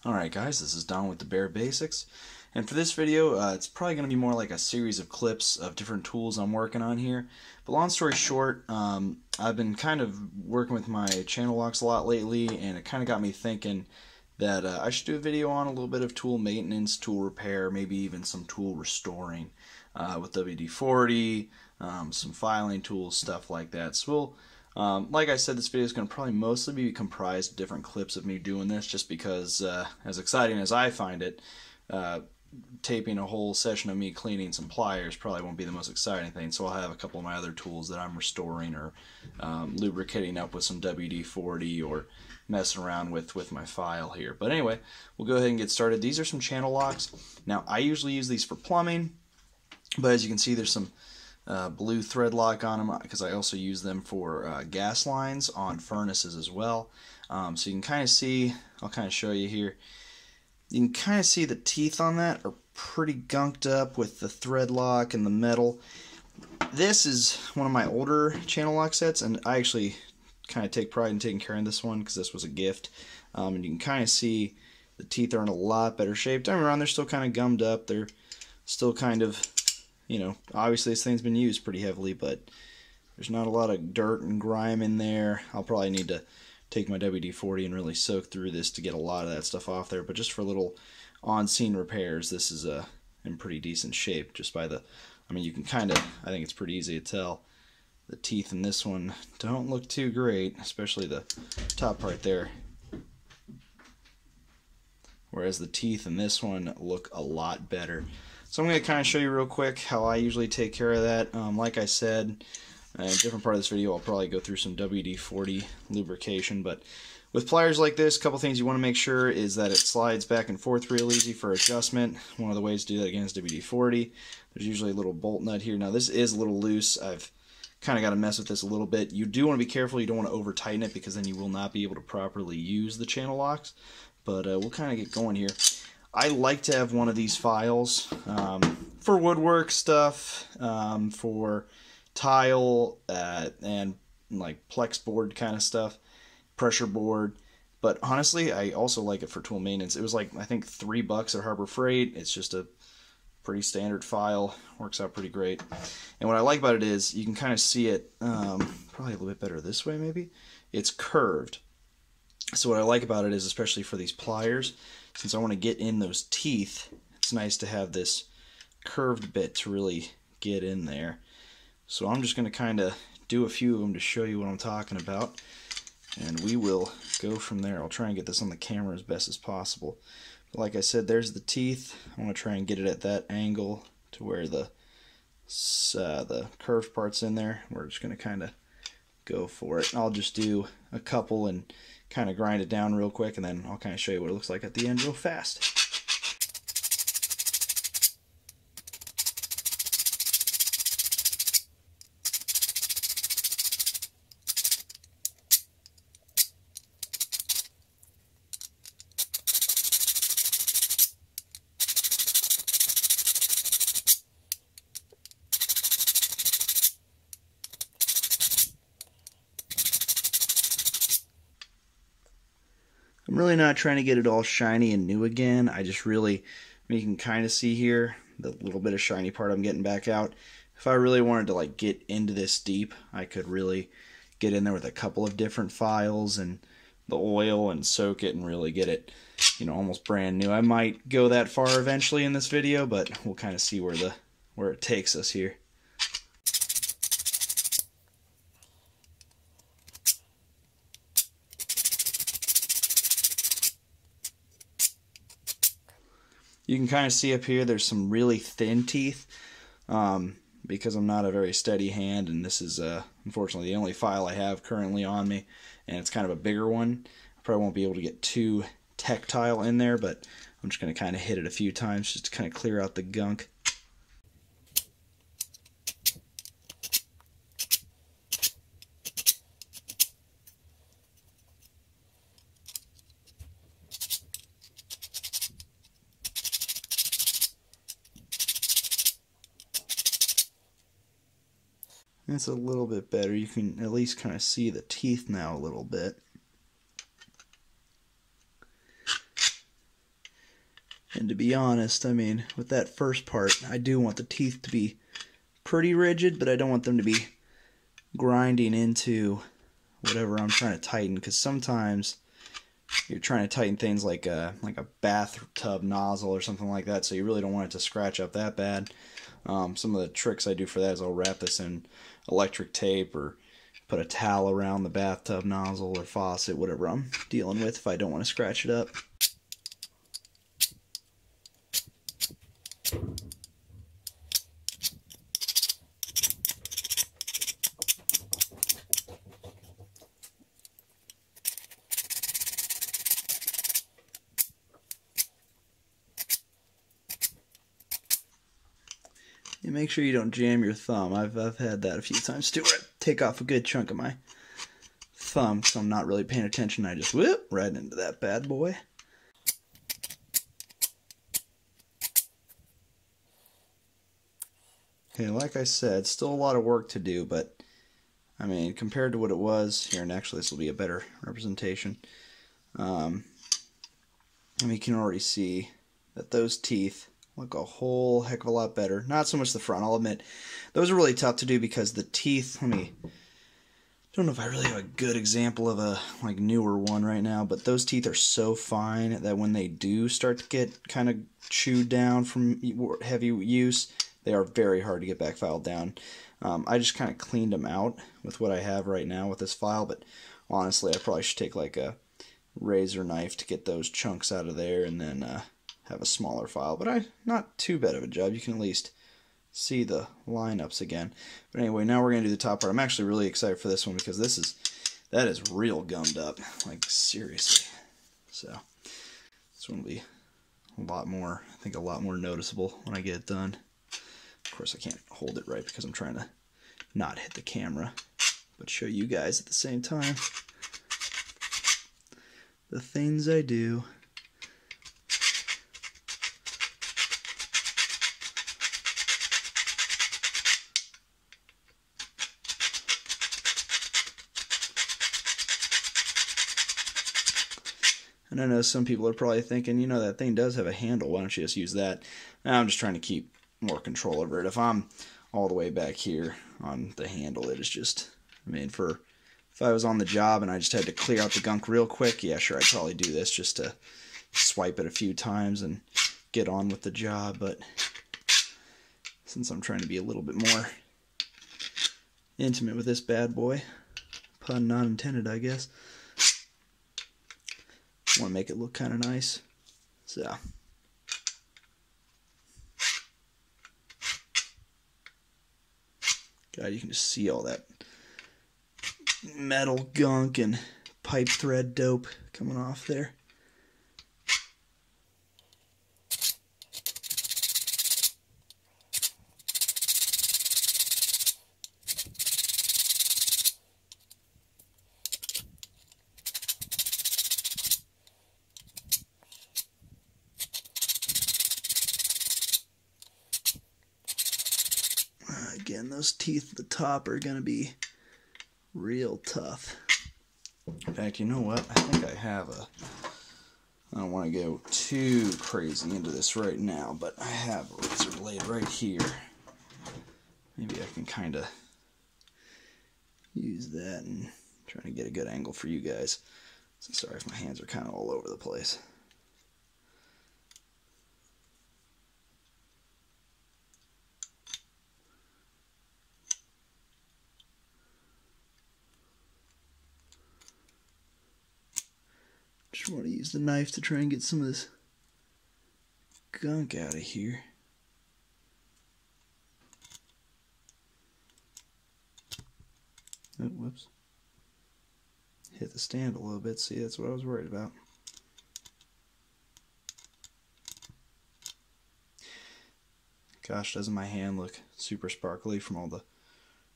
Alright guys, this is Don with the Bare Basics, and for this video it's probably going to be more like a series of clips of different tools I'm working on here. But long story short, I've been kind of working with my channel locks a lot lately, and it kind of got me thinking that I should do a video on a little bit of tool maintenance, tool repair, maybe even some tool restoring with WD-40, some filing tools, stuff like that. So like I said, this video is going to probably mostly be comprised of different clips of me doing this, just because, as exciting as I find it, taping a whole session of me cleaning some pliers probably won't be the most exciting thing. So I'll have a couple of my other tools that I'm restoring or lubricating up with some WD-40 or messing around with my file here. But anyway, we'll go ahead and get started. These are some channel locks. Now, I usually use these for plumbing, but as you can see, there's some blue thread lock on them because I also use them for gas lines on furnaces as well. So you can kind of see, I'll kind of show you here, you can kind of see the teeth on that are pretty gunked up with the thread lock and the metal. This is one of my older channel lock sets, and I actually kind of take pride in taking care of this one because this was a gift. And you can kind of see the teeth are in a lot better shape. Don't get me wrong, they're still kind of gummed up. They're still kind of, you know, obviously this thing's been used pretty heavily, but there's not a lot of dirt and grime in there. I'll probably need to take my WD-40 and really soak through this to get a lot of that stuff off there, but just for little on-scene repairs, this is in pretty decent shape. Just by the, I mean, you can kind of, I think it's pretty easy to tell. The teeth in this one don't look too great, especially the top part there. Whereas the teeth in this one look a lot better. So I'm going to kind of show you real quick how I usually take care of that. Like I said, in a different part of this video, I'll probably go through some WD-40 lubrication. But with pliers like this, a couple things you want to make sure is that it slides back and forth real easy for adjustment. One of the ways to do that again is WD-40. There's usually a little bolt nut here. Now this is a little loose. I've kind of got to mess with this a little bit. You do want to be careful. You don't want to over tighten it because then you will not be able to properly use the channel locks. But we'll kind of get going here. I like to have one of these files for woodwork stuff, for tile and like plex board kind of stuff, pressure board. But honestly, I also like it for tool maintenance. It was like, I think, $3 at Harbor Freight. It's just a pretty standard file. Works out pretty great. And what I like about it is you can kind of see it, probably a little bit better this way maybe. It's curved. So what I like about it is, especially for these pliers, since I want to get in those teeth, it's nice to have this curved bit to really get in there. So I'm just going to kind of do a few of them to show you what I'm talking about, and we will go from there. I'll try and get this on the camera as best as possible. But like I said, there's the teeth. I want to try and get it at that angle to where the curved part's in there. We're just going to kind of go for it. I'll just do a couple and kind of grind it down real quick, and then I'll kind of show you what it looks like at the end real fast. I'm really not trying to get it all shiny and new again. I just really, I mean, you can kind of see here the little bit of shiny part I'm getting back out. If I really wanted to like get into this deep, I could really get in there with a couple of different files and the oil and soak it and really get it, you know, almost brand new. I might go that far eventually in this video, but we'll kind of see where it takes us here. You can kind of see up here there's some really thin teeth because I'm not a very steady hand, and this is unfortunately the only file I have currently on me, and it's kind of a bigger one. I probably won't be able to get too tactile in there, but I'm just going to kind of hit it a few times just to kind of clear out the gunk. It's a little bit better. You can at least kind of see the teeth now a little bit. And to be honest, I mean, with that first part, I do want the teeth to be pretty rigid, but I don't want them to be grinding into whatever I'm trying to tighten, because sometimes you're trying to tighten things like a bathtub nozzle or something like that, so you really don't want it to scratch up that bad. Some of the tricks I do for that is I'll wrap this in electric tape or put a towel around the bathtub nozzle or faucet, whatever I'm dealing with, if I don't want to scratch it up. And make sure you don't jam your thumb. I've had that a few times too, where I take off a good chunk of my thumb because I'm not really paying attention. I just whip right into that bad boy. Okay, like I said, still a lot of work to do, but I mean, compared to what it was here, and actually this will be a better representation. I mean, you can already see that those teeth look a whole heck of a lot better. Not so much the front, I'll admit. Those are really tough to do because the teeth, don't know if I really have a good example of a newer one right now, but those teeth are so fine that when they do start to get kind of chewed down from heavy use, they are very hard to get back filed down. I just kind of cleaned them out with what I have right now with this file, but honestly I probably should take like a razor knife to get those chunks out of there and then have a smaller file. But not too bad of a job. You can at least see the lineups again. But anyway, now we're going to do the top part. I'm actually really excited for this one because that is real gummed up. Like, seriously. So this one will be a lot more noticeable when I get it done. Of course, I can't hold it right because I'm trying to not hit the camera, but show you guys at the same time the things I do. And I know some people are probably thinking, you know, that thing does have a handle, why don't you just use that? I'm just trying to keep more control over it. If I'm all the way back here on the handle, it is just, I mean, if I was on the job and I just had to clear out the gunk real quick, yeah, sure, I'd probably do this just to swipe it a few times and get on with the job. But since I'm trying to be a little bit more intimate with this bad boy, pun not intended, I guess, I want to make it look kind of nice. So God, you can just see all that metal gunk and pipe thread dope coming off there. Again, those teeth at the top are going to be real tough. In fact, you know what? I think I have I don't want to go too crazy into this right now, but I have a razor blade right here. Maybe I can kind of use that and try to get a good angle for you guys. So sorry if my hands are kind of all over the place. Just want to use the knife to try and get some of this gunk out of here. Oh, whoops. Hit the stand a little bit. See, that's what I was worried about. Gosh, doesn't my hand look super sparkly from all the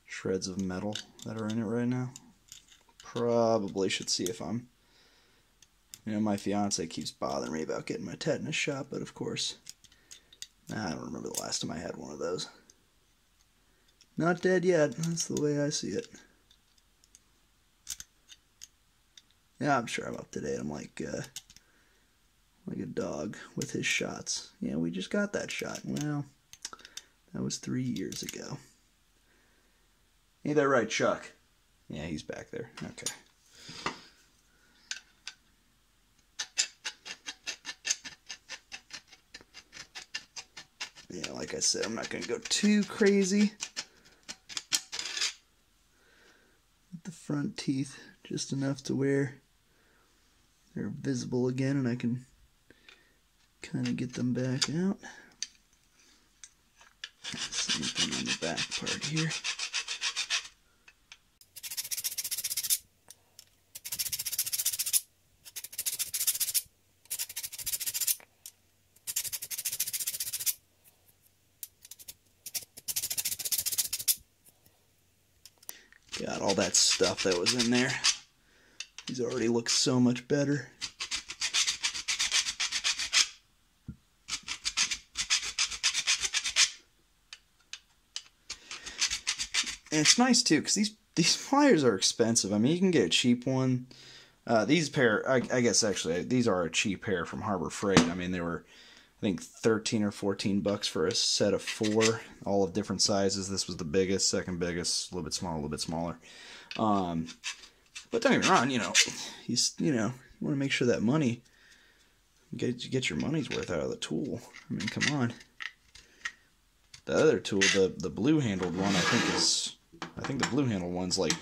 shreds of metal that are in it right now? Probably should see if I'm... You know, my fiance keeps bothering me about getting my tetanus shot, but of course, I don't remember the last time I had one of those. Not dead yet. That's the way I see it. Yeah, I'm sure I'm up to date. I'm like like a dog with his shots. Yeah, we just got that shot. Well, that was 3 years ago. Ain't that right, Chuck? Yeah, he's back there. Okay. Yeah, like I said, I'm not going to go too crazy with the front teeth, just enough to where they're visible again and I can kind of get them back out. Same thing on the back part here. Got all that stuff that was in there. These already look so much better. And it's nice too, because these pliers are expensive. I mean, you can get a cheap one. These pair, I guess actually, these are a cheap pair from Harbor Freight. I mean, they were, I think, 13 or 14 bucks for a set of 4, all of different sizes. This was the biggest, second biggest, a little bit smaller, a little bit smaller. But don't get me wrong, you know, you want to make sure that money, get your money's worth out of the tool. I mean, come on. The other tool, the blue-handled one, I think the blue-handled one's like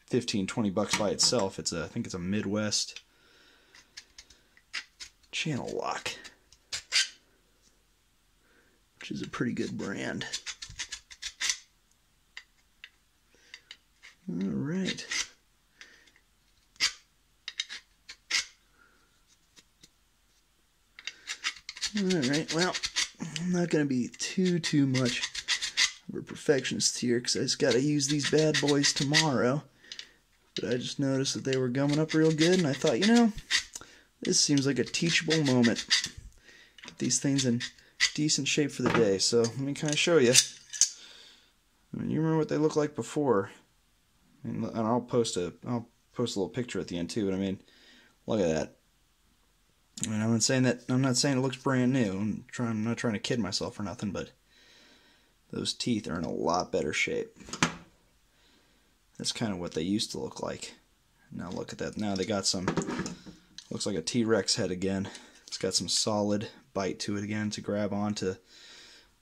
15, 20 bucks by itself. I think it's a Midwest channel lock, which is a pretty good brand. All right. Alright, well, I'm not going to be too much of a perfectionist here because I just got to use these bad boys tomorrow. But I just noticed that they were gumming up real good, and I thought, you know, this seems like a teachable moment. Get these things in decent shape for the day. So let me kind of show you. I mean, you remember what they looked like before. And I'll post a little picture at the end too, but I mean, look at that. I mean, I'm not saying it looks brand new. I'm not trying to kid myself or nothing, but those teeth are in a lot better shape. That's kind of what they used to look like. Now look at that. Now they got some, looks like a T-Rex head again. It's got some solid bite to it again to grab onto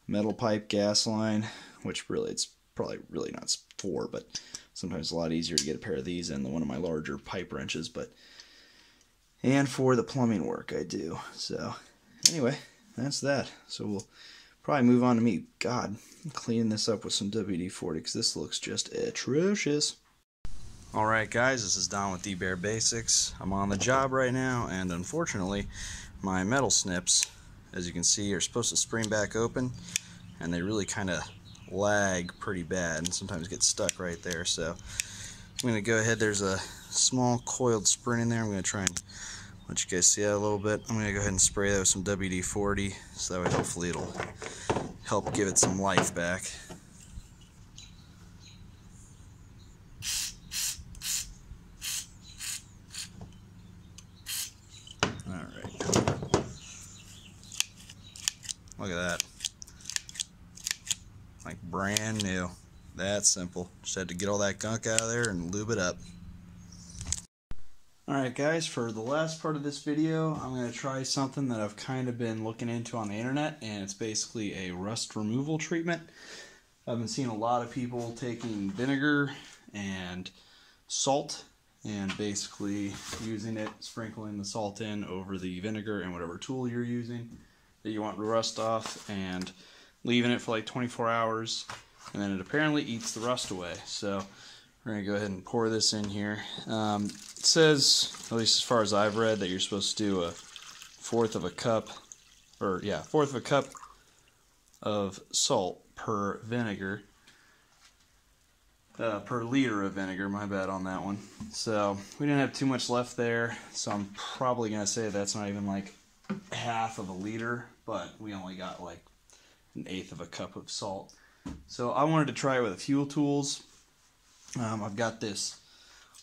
metal pipe, gas line, which really it's probably really not for, but sometimes it's a lot easier to get a pair of these than one of my larger pipe wrenches, and for the plumbing work I do. So anyway, that's that. So we'll probably move on to me, cleaning this up with some WD-40 because this looks just atrocious. Alright guys, this is Don with D-Bear Basics. I'm on the job right now, and unfortunately my metal snips, as you can see, are supposed to spring back open, and they really kind of lag pretty bad and sometimes get stuck right there. So I'm going to go ahead, there's a small coiled spring in there. I'm going to try and let you guys see that a little bit. I'm going to go ahead and spray that with some WD-40 so that way hopefully it'll help give it some life back. Alright. Look at that. Like brand new. That simple. Just had to get all that gunk out of there and lube it up. Alright guys, for the last part of this video, I'm going to try something that I've kind of been looking into on the internet, and it's basically a rust removal treatment. I've been seeing a lot of people taking vinegar and salt and basically using it, sprinkling the salt in over the vinegar and whatever tool you're using that you want to rust off, and leaving it for like 24 hours, and then it apparently eats the rust away. So we're going to go ahead and pour this in here. It says, at least as far as I've read, that you're supposed to do a fourth of a cup of salt per vinegar, per liter of vinegar, my bad on that one. So we didn't have too much left there, so I'm probably going to say that's not even like half of a liter, but we only got like an eighth of a cup of salt. So I wanted to try it with a few tools. I've got this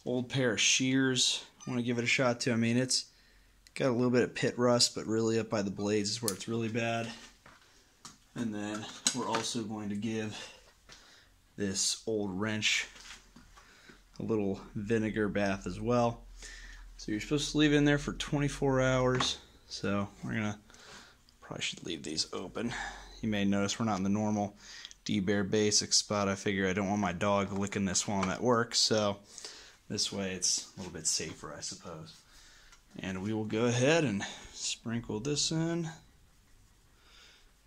old pair of shears I want to give it a shot to. I mean, it's Got a little bit of pit rust, but really up by the blades is where it's really bad. And then we're also going to give this old wrench a little vinegar bath as well. So you're supposed to leave it in there for 24 hours. So we're gonna probably should leave these open. You may notice we're not in the normal Bare Basics spot. I figure I don't want my dog licking this while I'm at work, so this way it's a little bit safer, I suppose. And we will go ahead and sprinkle this in. I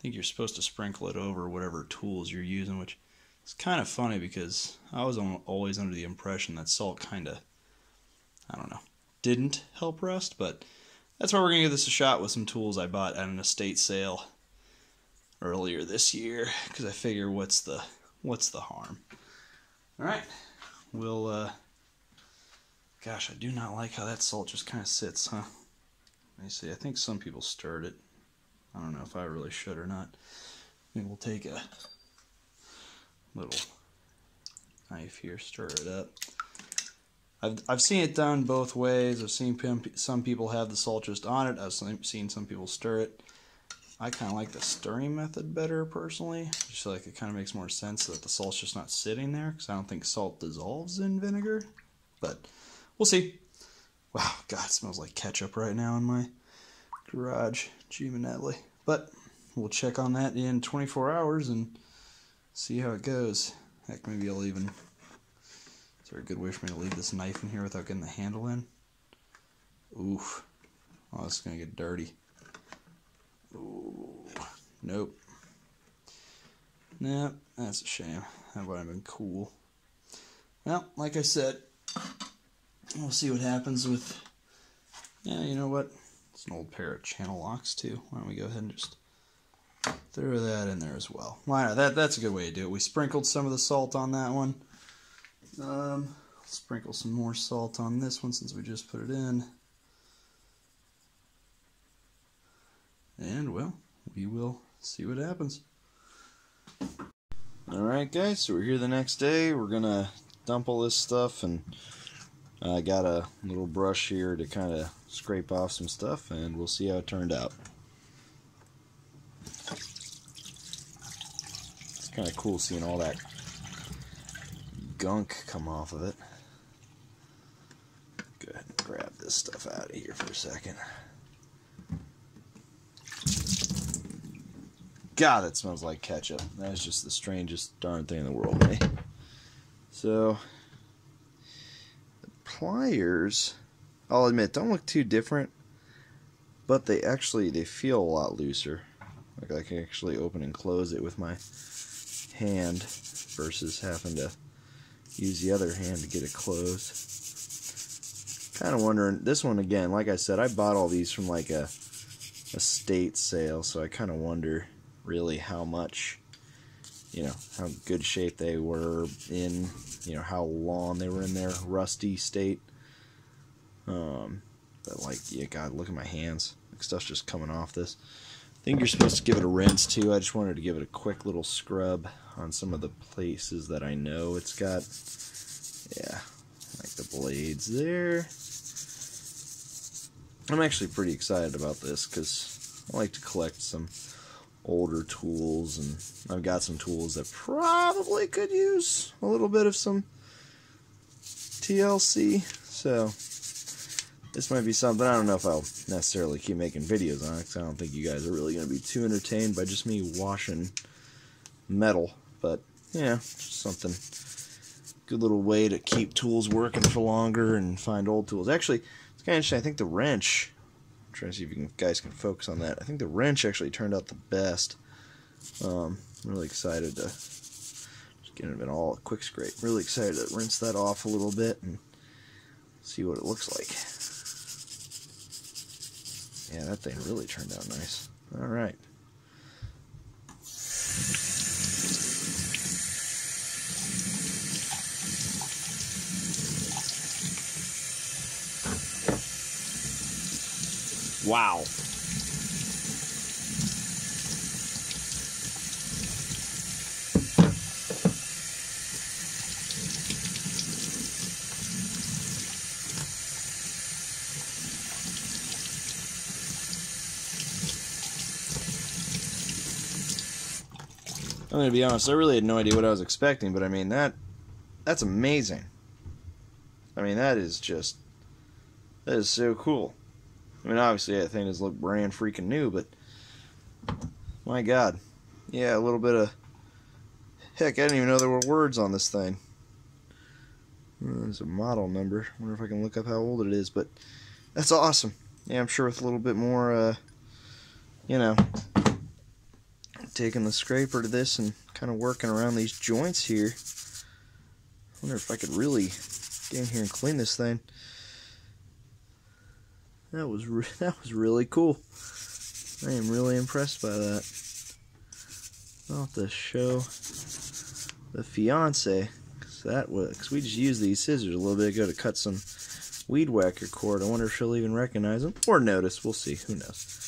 think you're supposed to sprinkle it over whatever tools you're using, which is kind of funny because I was always under the impression that salt kind of, I don't know, didn't help rust, but that's why we're going to give this a shot with some tools I bought at an estate sale earlier this year, because I figure what's the harm. Alright, we'll, gosh, I do not like how that salt just kind of sits, huh? Let me see, I think some people stirred it. I don't know if I really should or not. Maybe we'll take a little knife here, stir it up. I've seen it done both ways. I've seen some people have the salt just on it. I've seen some people stir it. I kind of like the stirring method better, personally. I just feel like it kind of makes more sense that the salt's just not sitting there, because I don't think salt dissolves in vinegar. But we'll see. Wow, God, it smells like ketchup right now in my garage. Gee, Manelli. But we'll check on that in 24 hours and see how it goes. Heck, maybe I'll even... Is there a good way for me to leave this knife in here without getting the handle in? Oof. Oh, this is going to get dirty. Ooh. Nope. Nope, that's a shame. That would have been cool. Well, like I said, we'll see what happens with... Yeah, you know what? It's an old pair of channel locks, too. Why don't we go ahead and just throw that in there as well. Why not? That's a good way to do it. We sprinkled some of the salt on that one. Sprinkle some more salt on this one since we just put it in. And, well, we will see what happens. Alright guys, so we're here the next day. We're gonna dump all this stuff, and I got a little brush here to kind of scrape off some stuff, and we'll see how it turned out. It's kind of cool seeing all that gunk come off of it. Go ahead and grab this stuff out of here for a second. God, that smells like ketchup. That's just the strangest darn thing in the world, eh? So, the pliers, I'll admit, don't look too different, but they feel a lot looser. Like I can actually open and close it with my hand versus having to use the other hand to get it closed. Kind of wondering, this one again, like I said, I bought all these from like a estate sale, so I kind of wonder really how much, how good shape they were in, how long they were in their rusty state. But like, yeah, God, look at my hands. Like, stuff's just coming off this. I think you're supposed to give it a rinse too. I just wanted to give it a quick little scrub on some of the places that I know it's got, yeah, like the blades there. I'm actually pretty excited about this because I like to collect some older tools, and I've got some tools that probably could use a little bit of some TLC, so this might be something. I don't know if I'll necessarily keep making videos on it, because I don't think you guys are really going to be too entertained by just me washing metal, but yeah, just something, good little way to keep tools working for longer and find old tools. Actually, it's kind of interesting. I think the wrench, I'm trying to see if you guys can focus on that. I think the wrench actually turned out the best. I'm really excited to just get it all a quick scrape. Really excited to rinse that off a little bit and see what it looks like. Yeah, that thing really turned out nice. All right. Wow. I'm gonna be honest, I really had no idea what I was expecting, but I mean that's amazing. I mean that is so cool. I mean obviously that thing does look brand freaking new, but my god. Yeah, a little bit of heck, I didn't even know there were words on this thing. There's a model number. I wonder if I can look up how old it is, but that's awesome. Yeah, I'm sure with a little bit more you know, taking the scraper to this and kind of working around these joints here. I wonder if I could really get in here and clean this thing. That was really cool. I am really impressed by that. I'll have to show the fiance, because we just used these scissors a little bit ago to cut some weed whacker cord. I wonder if she'll even recognize them or notice. We'll see. Who knows?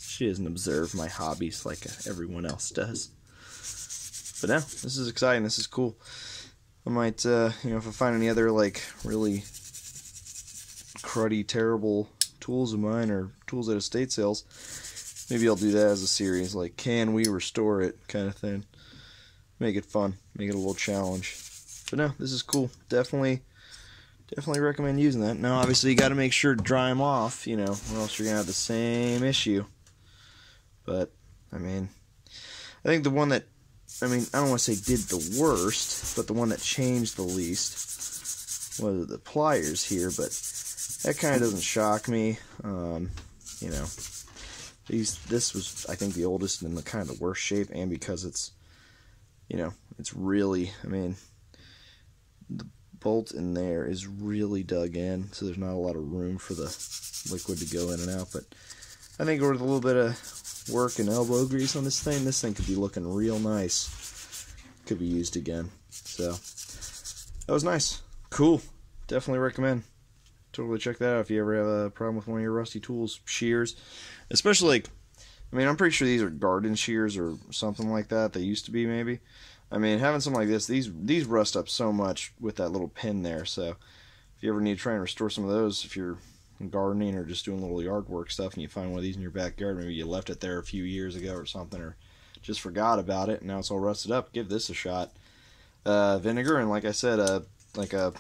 She doesn't observe my hobbies like everyone else does. But no, this is exciting. This is cool. I might, you know, if I find any other like really cruddy, terrible tools of mine or tools at estate sales, maybe I'll do that as a series, like can we restore it kind of thing. Make it fun, make it a little challenge. But no, this is cool. Definitely recommend using that. Now obviously you got to make sure to dry them off, you know, or else you're gonna have the same issue. But I mean, I think the one that, I mean, I don't want to say did the worst, but the one that changed the least was the pliers here. But that kind of doesn't shock me. You know, this was, I think, the oldest and in the kind of the worst shape, and because it's, you know, it's really, I mean, the bolt in there is really dug in, so there's not a lot of room for the liquid to go in and out. But I think with a little bit of work and elbow grease on this thing could be looking real nice. Could be used again. So that was nice. Cool. Definitely recommend. Totally check that out if you ever have a problem with one of your rusty tools. Shears. Especially like, I mean, I'm pretty sure these are garden shears or something like that. They used to be, maybe. I mean, having something like this, these rust up so much with that little pin there. So if you ever need to try and restore some of those, if you're gardening or just doing little yard work stuff and you find one of these in your backyard, maybe you left it there a few years ago or something, or just forgot about it and now it's all rusted up, give this a shot. Vinegar, and like I said, like a,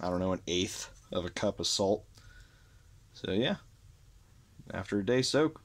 I don't know, 1/8 of a cup of salt. So yeah, after a day soak,